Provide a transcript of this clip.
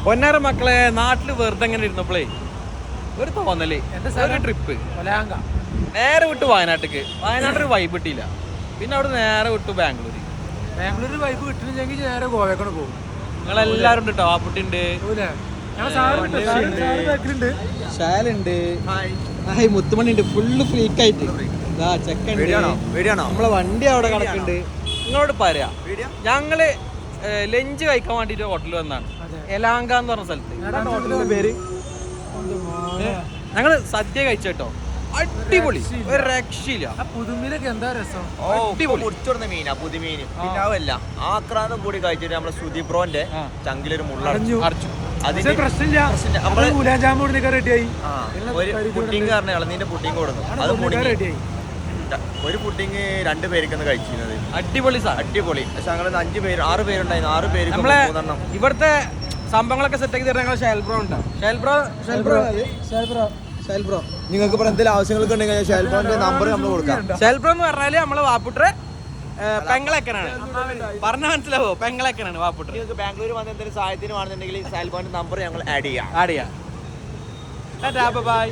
പൊന്നാര മക്കളെ നാട്ടില് വെറുതെ എങ്ങനെ ഇരുന്നപ്പോഴേ ഒരു തോന്നല് ഒരു ട്രിപ്പ് നേരെ വിട്ടു വയനാട്ടിക്ക്. വയനാട്ടൊരു വൈബ് കിട്ടിയില്ല. പിന്നെ അവിടെ നേരെ വിട്ടു ബാംഗ്ലൂര് വൈബ് കിട്ടുന്നില്ലെങ്കിൽ നേരെ ഗോവയ്ക്കാണ് പോകും. നിങ്ങളെല്ലാരും ഉണ്ട് കേട്ടോ. ആപ്പുട്ടി ഉണ്ട്, മുത്തുമണി ഉണ്ട്, ഫുള്ള് ഫ്രീക്ക് ആയിട്ട് നമ്മളെ വണ്ടി അവിടെ കിടക്കുന്നുണ്ട്. നിങ്ങളോട് പറയാ, ഞങ്ങള് ലഞ്ച് കഴിക്കാൻ വേണ്ടിട്ട് ഹോട്ടലിൽ വന്നാണ്. എലാങ്ക എന്ന് പറഞ്ഞ സ്ഥലത്ത് ഹോട്ടലിന്റെ പേര്. ഞങ്ങള് സദ്യ കഴിച്ചോ, അടിപൊളി, ഒരു രക്ഷയില്ല. പുതുമീനൊക്കെ എന്താ രസം, പൊടിച്ചോടുന്ന മീനാ പുതുമീന്. പിന്നെ അതല്ല ആക്രാന്തം കൂടി കഴിച്ചിട്ട് നമ്മളെ സുദീപ്രോന്റെ ചങ്കിലൊരു മുള്ളടച്ചു. അതിന്റെ പ്രശ്നമില്ല, നമ്മള് ഗുലാബ് റെഡിയായി. ഒരു പുഡിങ് പറഞ്ഞ ഇളനീന്റെ പുഡിങ് കൊടുന്നു. അത് റെഡിയായി. ഒരു പുഡിങ് 2 പേർക്കൊന്ന് കഴിച്ചിരുന്നത് അടിപൊളി അടിപൊളി. പക്ഷെ ഞങ്ങൾ 5 പേര് 6 പേരുണ്ടായിരുന്നു. 6 പേര് നമ്മളെ ഇവിടുത്തെ സംഭവങ്ങളൊക്കെ സെറ്റ് ആക്കി തരുന്ന ഷെൽബ്രോ ഉണ്ടോ? ഷെൽബ്രോ നിങ്ങൾക്ക് എന്തെങ്കിലും ആവശ്യങ്ങളൊക്കെ ഉണ്ടെങ്കിൽ ഷെൽബ്രോന്റെ നമ്പർ നമ്മൾ കൊടുക്കാം. ഷെൽബ്രോ എന്ന് പറഞ്ഞാല് നമ്മളെ വാപ്പുട്രെ പെങ്ങളെക്കനാണ്. പറഞ്ഞ മനസ്സിലാവോ? പെങ്ങളെക്കനാണ് വാപ്പുട്രെ. നിങ്ങൾക്ക് ബാംഗ്ലൂർ വന്ന് എന്തെങ്കിലും സഹായത്തിന് വേണമെന്നുണ്ടെങ്കിൽ ഷെൽബ്രോന്റെ നമ്പർ ഞങ്ങൾ ആഡ് ചെയ്യാം. ബൈ.